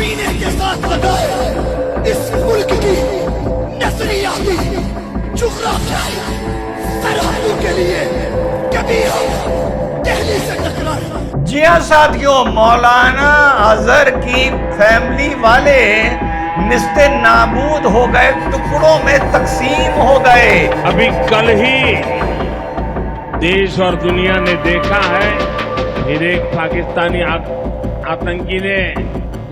सीने के साथ लगाए इस मुल्क की नजरियाती जुग्राफियाई सरहदों के लिए कभी हम दिल्ली से टकराए। जी हाँ साथियों, मौलाना अजहर की फैमिली वाले निस्ते नाबूद हो गए, टुकड़ों में तकसीम हो गए। अभी कल ही देश और दुनिया ने देखा है, फिर एक पाकिस्तानी आतंकी ने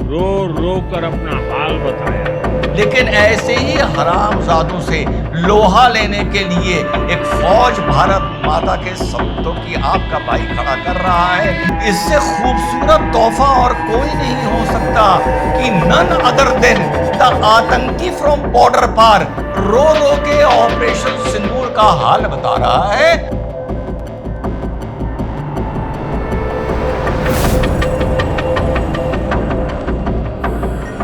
रो रो कर अपना हाल बताया। लेकिन ऐसे ही हरामजादों से लोहा लेने के लिए एक फौज भारत माता के सपूतों की आग का भाई खड़ा कर रहा है। इससे खूबसूरत तोहफा और कोई नहीं हो सकता कि नन अदर देन द आतंकी फ्रॉम बॉर्डर पार रो रो के ऑपरेशन सिंदूर का हाल बता रहा है।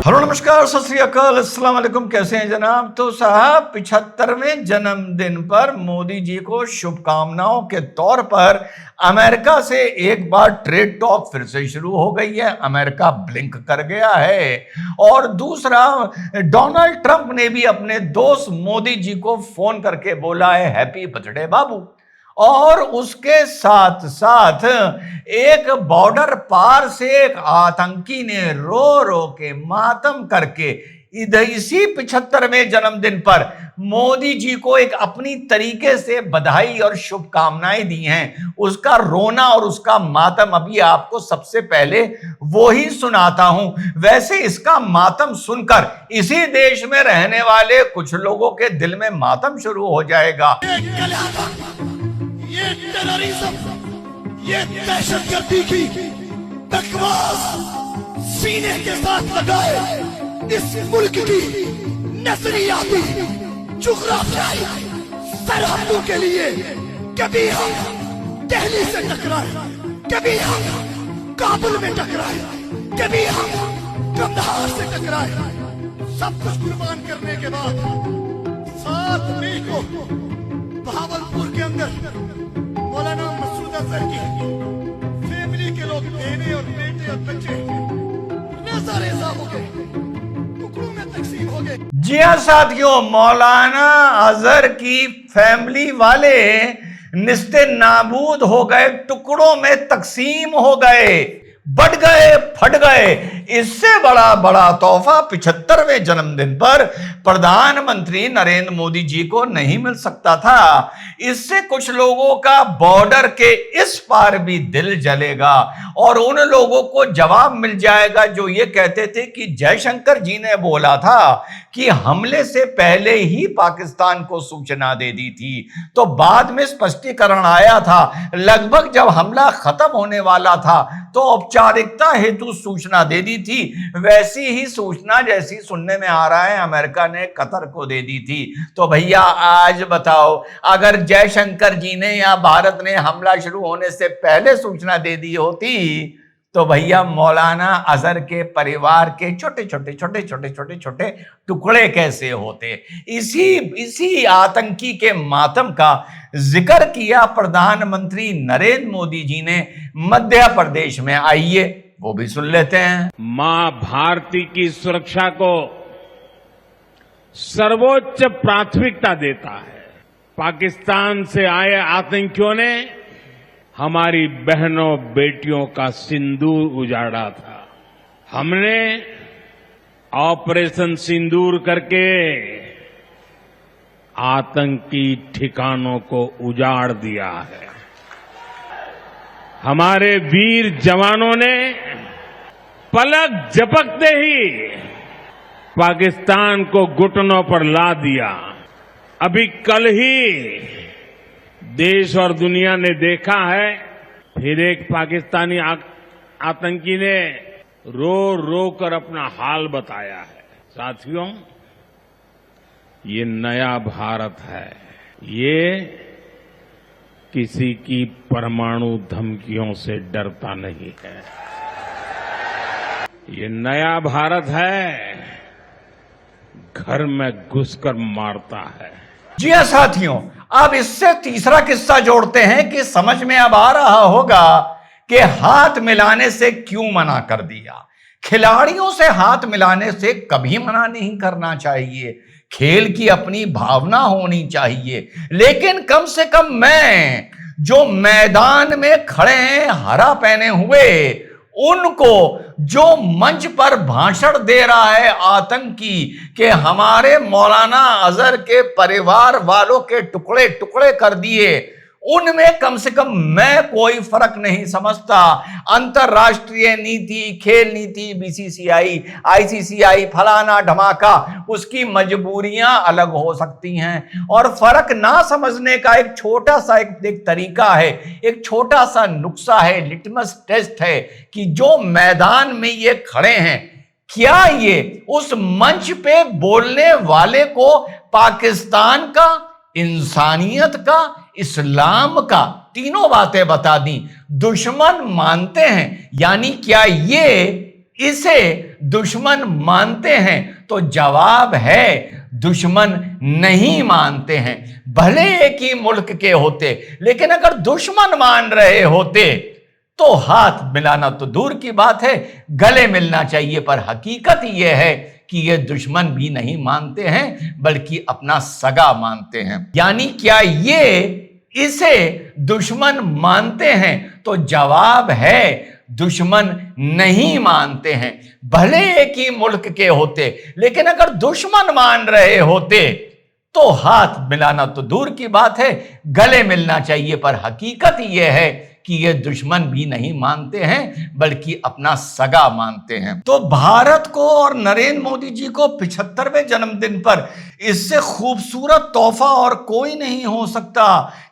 हेलो नमस्कार, सत श्री अकाल, अस्सलाम वालेकुम। कैसे हैं जनाब? तो साहब 75वें जन्मदिन पर मोदी जी को शुभकामनाओं के तौर पर अमेरिका से एक बार ट्रेड टॉक फिर से शुरू हो गई है। अमेरिका ब्लिंक कर गया है। और दूसरा, डोनाल्ड ट्रंप ने भी अपने दोस्त मोदी जी को फोन करके बोला है हैप्पी बर्थडे बाबू। और उसके साथ साथ एक बॉर्डर पार से एक आतंकी ने रो रो के मातम करके इसी 75वें जन्मदिन पर मोदी जी को एक अपनी तरीके से बधाई और शुभकामनाएं दी हैं। उसका रोना और उसका मातम अभी आपको सबसे पहले वो ही सुनाता हूं। वैसे इसका मातम सुनकर इसी देश में रहने वाले कुछ लोगों के दिल में मातम शुरू हो जाएगा। ये टेररिज्म, ये दहशतगर्दी की बकवास सीने के साथ लगाए इस मुल्क की नजरियाती जुग्राफियाई सरहदों के लिए कभी हम दिल्ली से टकराए, कभी हम काबुल में टकराए, कभी हम कंधार से टकराए। सब कुछ कुर्बान करने के बाद 7 मई को भावलपुर के अंदर मौलाना मसूद अजहर की फैमिली के लोग, बहने और बेटे और बच्चे रेजा हो गए, टुकड़ों में तकसीम हो गए। जी हाँ साथियों, मौलाना अजहर की फैमिली वाले निस्ते नाबूद हो गए, टुकड़ों में तकसीम हो गए, बढ़ गए, फट गए। इससे बड़ा तोहफा 75वें जन्मदिन पर प्रधानमंत्री नरेंद्र मोदी जी को नहीं मिल सकता था। इससे कुछ लोगों का बॉर्डर के इस पार भी दिल जलेगा और उन लोगों को जवाब मिल जाएगा जो ये कहते थे कि जयशंकर जी ने बोला था कि हमले से पहले ही पाकिस्तान को सूचना दे दी थी। तो बाद में स्पष्टीकरण आया था, लगभग जब हमला खत्म होने वाला था तो औपचारिकता हेतु सूचना दे दी थी। वैसी ही सूचना जैसी सुनने में आ रहा है अमेरिका ने कतर को दे दी थी। तो भैया आज बताओ, अगर जयशंकर जी ने या भारत ने हमला शुरू होने से पहले सूचना दे दी होती तो भैया मौलाना अजहर के परिवार के छोटे छोटे टुकड़े कैसे होते। इसी आतंकी के मातम का जिक्र किया प्रधानमंत्री नरेंद्र मोदी जी ने मध्य प्रदेश में। आइए वो भी सुन लेते हैं। मां भारती की सुरक्षा को सर्वोच्च प्राथमिकता देता है। पाकिस्तान से आए आतंकियों ने हमारी बहनों बेटियों का सिंदूर उजाड़ा था। हमने ऑपरेशन सिंदूर करके आतंकी ठिकानों को उजाड़ दिया है। हमारे वीर जवानों ने पलक झपकते ही पाकिस्तान को घुटनों पर ला दिया। अभी कल ही देश और दुनिया ने देखा है, फिर एक पाकिस्तानी आतंकी ने रो रो कर अपना हाल बताया है। साथियों, ये नया भारत है। ये किसी की परमाणु धमकियों से डरता नहीं है। ये नया भारत है, घर में घुसकर मारता है। जी हाँ साथियों, अब इससे तीसरा किस्सा जोड़ते हैं कि समझ में अब आ रहा होगा कि हाथ मिलाने से क्यों मना कर दिया। खिलाड़ियों से हाथ मिलाने से कभी मना नहीं करना चाहिए। खेल की अपनी भावना होनी चाहिए, लेकिन कम से कम मैं जो मैदान में खड़े हैं हरा पहने हुए, उनको जो मंच पर भाषण दे रहा है आतंकी कि हमारे मौलाना अजहर के परिवार वालों के टुकड़े टुकड़े कर दिए, उनमें कम से कम मैं कोई फर्क नहीं समझता। अंतरराष्ट्रीय नीति, खेल नीति, बीसीसीआई, आईसीसीआई, फलाना ढमाका, उसकी मजबूरियां अलग हो सकती हैं, और फर्क ना समझने का एक छोटा सा एक तरीका है, एक छोटा सा नुस्खा है, लिटमस टेस्ट है कि जो मैदान में ये खड़े हैं, क्या ये उस मंच पे बोलने वाले को पाकिस्तान का, इंसानियत का, इस्लाम का, तीनों बातें बता दी, दुश्मन मानते हैं? यानी क्या ये इसे दुश्मन मानते हैं? तो जवाब है दुश्मन नहीं मानते हैं। भले एक ही मुल्क के होते, लेकिन अगर दुश्मन मान रहे होते तो हाथ मिलाना तो दूर की बात है, गले मिलना चाहिए। पर हकीकत यह है कि ये दुश्मन भी नहीं मानते हैं, बल्कि अपना सगा मानते हैं। यानी क्या ये इसे दुश्मन मानते हैं? तो जवाब है दुश्मन नहीं मानते हैं। भले एक ही मुल्क के होते, लेकिन अगर दुश्मन मान रहे होते तो हाथ मिलाना तो दूर की बात है, गले मिलना चाहिए। पर हकीकत यह है कि ये दुश्मन भी नहीं मानते हैं, बल्कि अपना सगा मानते हैं। तो भारत को और नरेंद्र मोदी जी को 75वें जन्मदिन पर इससे खूबसूरत तोहफा और कोई नहीं हो सकता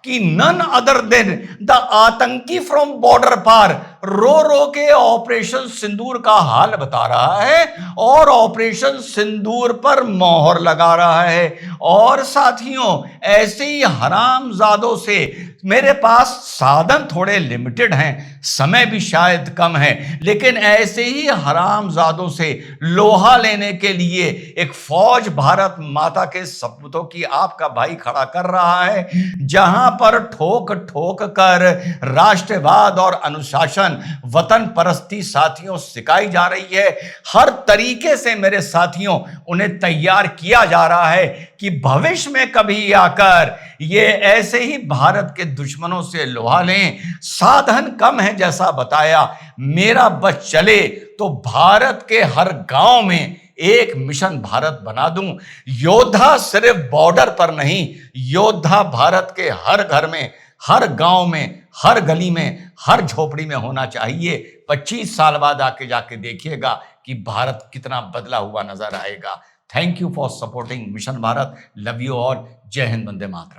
कि नन अदर देन द आतंकी फ्रॉम बॉर्डर पार रो रो के ऑपरेशन सिंदूर का हाल बता रहा है और ऑपरेशन सिंदूर पर मोहर लगा रहा है। और साथियों, ऐसे ही हरामजादों से मेरे पास साधन थोड़े लिमिटेड हैं, समय भी शायद कम है, लेकिन ऐसे ही हरामजादों से लोहा लेने के लिए एक फौज भारत माता के सपूतों की आपका भाई खड़ा कर रहा है, जहां पर ठोक ठोक कर राष्ट्रवाद और अनुशासन, वतन परस्ती साथियों सिखाई जा रही है। हर तरीके से मेरे साथियों उन्हें तैयार किया जा रहा है कि भविष्य में कभी आकर ये ऐसे ही भारत के दुश्मनों से लोहा लें। साधन कम है जैसा बताया, मेरा बस चले तो भारत के हर गांव में एक मिशन भारत बना दूं। योद्धा सिर्फ बॉर्डर पर नहीं, योद्धा भारत के हर घर में, हर गांव में, हर गली में, हर झोपड़ी में होना चाहिए। 25 साल बाद आके जाके देखिएगा कि भारत कितना बदला हुआ नजर आएगा। Thank you for supporting mission Bharat. Love you all. जय हिंद, वंदे मातरम।